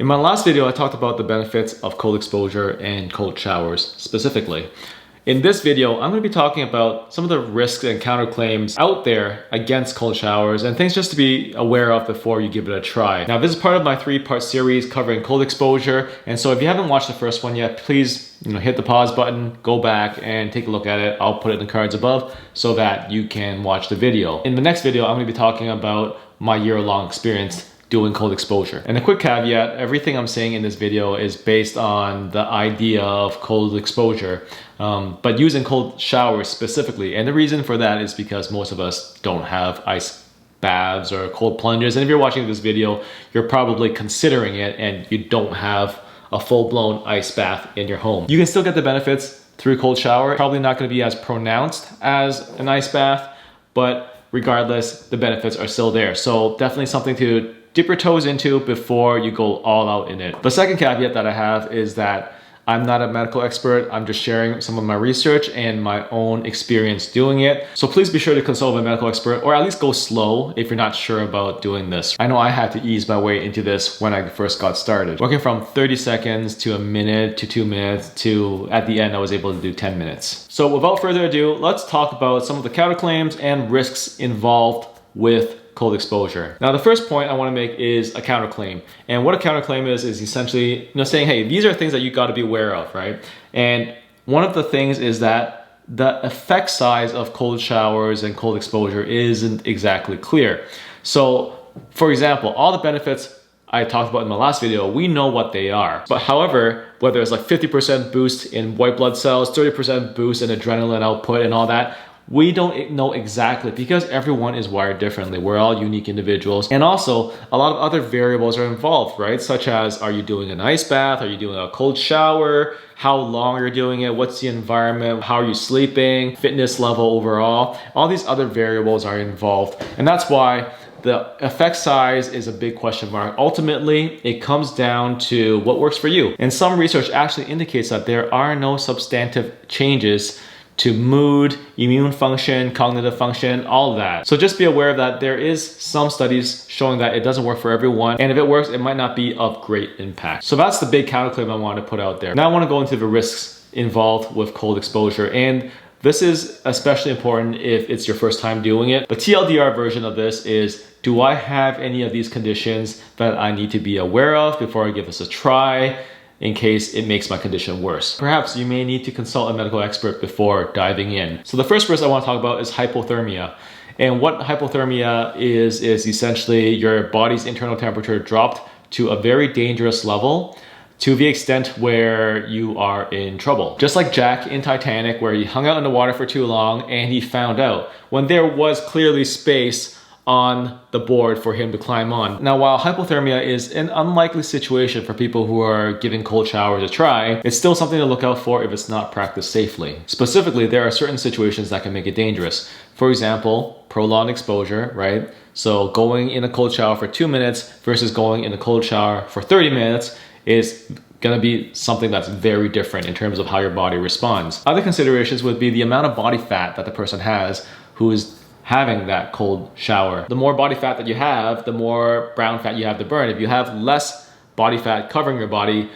In my last video, I talked about the benefits of cold exposure and cold showers specifically. In this video, I'm going to be talking about some of the risks and counterclaims out there against cold showers and things just to be aware of before you give it a try. Now, this is part of my 3-part series covering cold exposure. And so if you haven't watched the first one yet, please hit the pause button, go back and take a look at it. I'll put it in the cards above so that you can watch the video. In the next video, I'm going to be talking about my year-long experience doing cold exposure. And a quick caveat, everything I'm saying in this video is based on the idea of cold exposure, but using cold showers specifically. And the reason for that is because most of us don't have ice baths or cold plunges. And if you're watching this video, you're probably considering it and you don't have a full-blown ice bath in your home. You can still get the benefits through cold shower. Probably not gonna be as pronounced as an ice bath, but regardless, the benefits are still there. So definitely something to dip your toes into before you go all out in it. The second caveat that I have is that I'm not a medical expert. I'm just sharing some of my research and my own experience doing it. So please be sure to consult a medical expert, or at least go slow if you're not sure about doing this. I know I had to ease my way into this when I first got started. Working from 30 seconds to a minute to 2 minutes to at the end I was able to do 10 minutes. So without further ado, let's talk about some of the counterclaims and risks involved with cold exposure. Now, the first point I want to make is a counterclaim. And what a counterclaim is essentially, saying, hey, these are things that you got to be aware of, right? And one of the things is that the effect size of cold showers and cold exposure isn't exactly clear. So, for example, all the benefits I talked about in my last video, we know what they are. But however, whether it's like 50% boost in white blood cells, 30% boost in adrenaline output and all that, we don't know exactly because everyone is wired differently. We're all unique individuals. And also, a lot of other variables are involved, right? Such as, are you doing an ice bath? Are you doing a cold shower? How long you're doing it? What's the environment? How are you sleeping? Fitness level overall? All these other variables are involved. And that's why the effect size is a big question mark. Ultimately, it comes down to what works for you. And some research actually indicates that there are no substantive changes to mood, immune function, cognitive function, all of that. So just be aware of that. There is some studies showing that it doesn't work for everyone. And if it works, it might not be of great impact. So that's the big counterclaim I want to put out there. Now I want to go into the risks involved with cold exposure. And this is especially important if it's your first time doing it. The TLDR version of this is, do I have any of these conditions that I need to be aware of before I give this a try, in case it makes my condition worse? Perhaps you may need to consult a medical expert before diving in. So the first risk I want to talk about is hypothermia. And what hypothermia is essentially your body's internal temperature dropped to a very dangerous level to the extent where you are in trouble. Just like Jack in Titanic, where he hung out in the water for too long and he found out when there was clearly space on the board for him to climb on. Now, while hypothermia is an unlikely situation for people who are giving cold showers a try, it's still something to look out for if it's not practiced safely. Specifically, there are certain situations that can make it dangerous. For example, prolonged exposure, right? So going in a cold shower for 2 minutes versus going in a cold shower for 30 minutes is gonna be something that's very different in terms of how your body responds. Other considerations would be the amount of body fat that the person has who is having that cold shower. The more body fat that you have, the more brown fat you have to burn. If you have less body fat covering your body's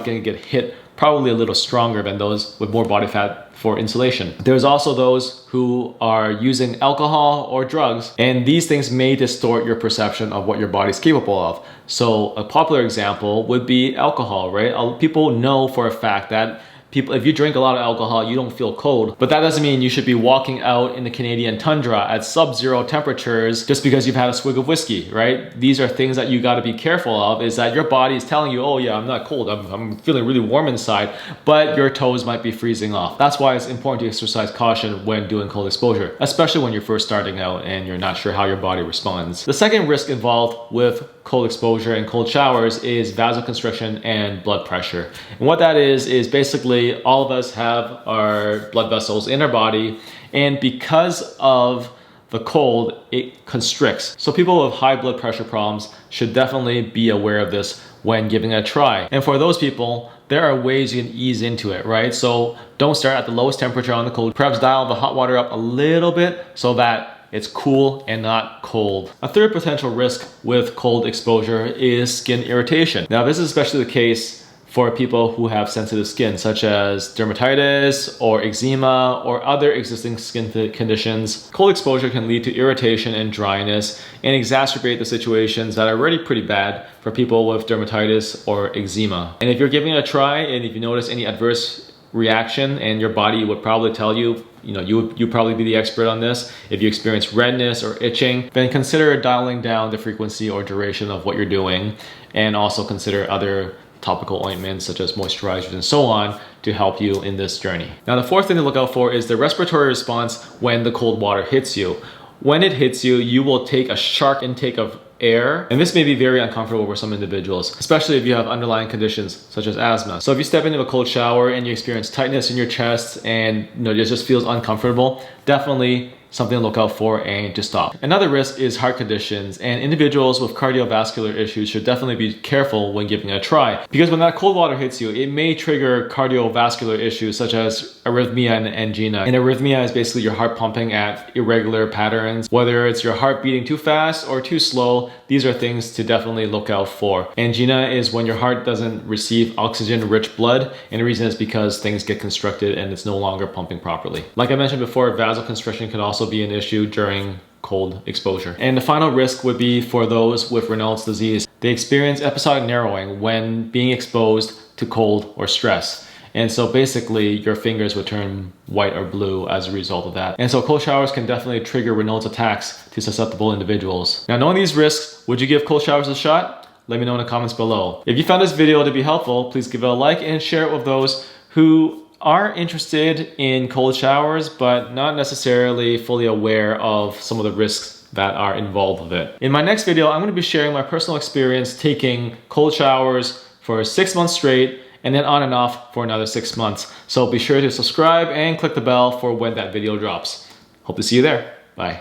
gonna get hit probably a little stronger than those with more body fat for insulation. There's also those who are using alcohol or drugs, and these things may distort your perception of what your body's capable of. So a popular example would be alcohol, right? People know for a fact that if you drink a lot of alcohol, you don't feel cold. But that doesn't mean you should be walking out in the Canadian tundra at sub-zero temperatures just because you've had a swig of whiskey, right? These are things that you gotta be careful of, is that your body is telling you, oh yeah, I'm not cold, I'm feeling really warm inside, but your toes might be freezing off. That's why it's important to exercise caution when doing cold exposure, especially when you're first starting out and you're not sure how your body responds. The second risk involved with cold exposure and cold showers is vasoconstriction and blood pressure. And what that is basically all of us have our blood vessels in our body, and because of the cold, it constricts. So people with high blood pressure problems should definitely be aware of this when giving it a try. And for those people, there are ways you can ease into it, right? So don't start at the lowest temperature on the cold. Perhaps dial the hot water up a little bit so that it's cool and not cold. A third potential risk with cold exposure is skin irritation. Now, this is especially the case for people who have sensitive skin, such as dermatitis or eczema or other existing skin conditions. Cold exposure can lead to irritation and dryness and exacerbate the situations that are already pretty bad for people with dermatitis or eczema. And if you're giving it a try and if you notice any adverse reaction, and your body would probably tell you, you probably be the expert on this. If you experience redness or itching, then consider dialing down the frequency or duration of what you're doing, and also consider other topical ointments such as moisturizers and so on to help you in this journey. Now, the fourth thing to look out for is the respiratory response when the cold water hits you. When it hits you, you will take a sharp intake of air, and this may be very uncomfortable for some individuals, especially if you have underlying conditions such as asthma. So if you step into a cold shower and you experience tightness in your chest and it just feels uncomfortable, definitely something to look out for and to stop. Another risk is heart conditions, and individuals with cardiovascular issues should definitely be careful when giving it a try, because when that cold water hits you, it may trigger cardiovascular issues such as arrhythmia and angina. And arrhythmia is basically your heart pumping at irregular patterns, whether it's your heart beating too fast or too slow. These are things to definitely look out for. Angina is when your heart doesn't receive oxygen-rich blood, and the reason is because things get constricted and it's no longer pumping properly. Like I mentioned before, vasoconstriction can also be an issue during cold exposure. And the final risk would be for those with Raynaud's disease. They experience episodic narrowing when being exposed to cold or stress. And so basically your fingers would turn white or blue as a result of that. And so cold showers can definitely trigger Raynaud's attacks to susceptible individuals. Now, knowing these risks, would you give cold showers a shot? Let me know in the comments below. If you found this video to be helpful, please give it a like and share it with those who are interested in cold showers, but not necessarily fully aware of some of the risks that are involved with it. In my next video, I'm going to be sharing my personal experience taking cold showers for 6 months straight, and then on and off for another 6 months. So be sure to subscribe and click the bell for when that video drops. Hope to see you there. Bye.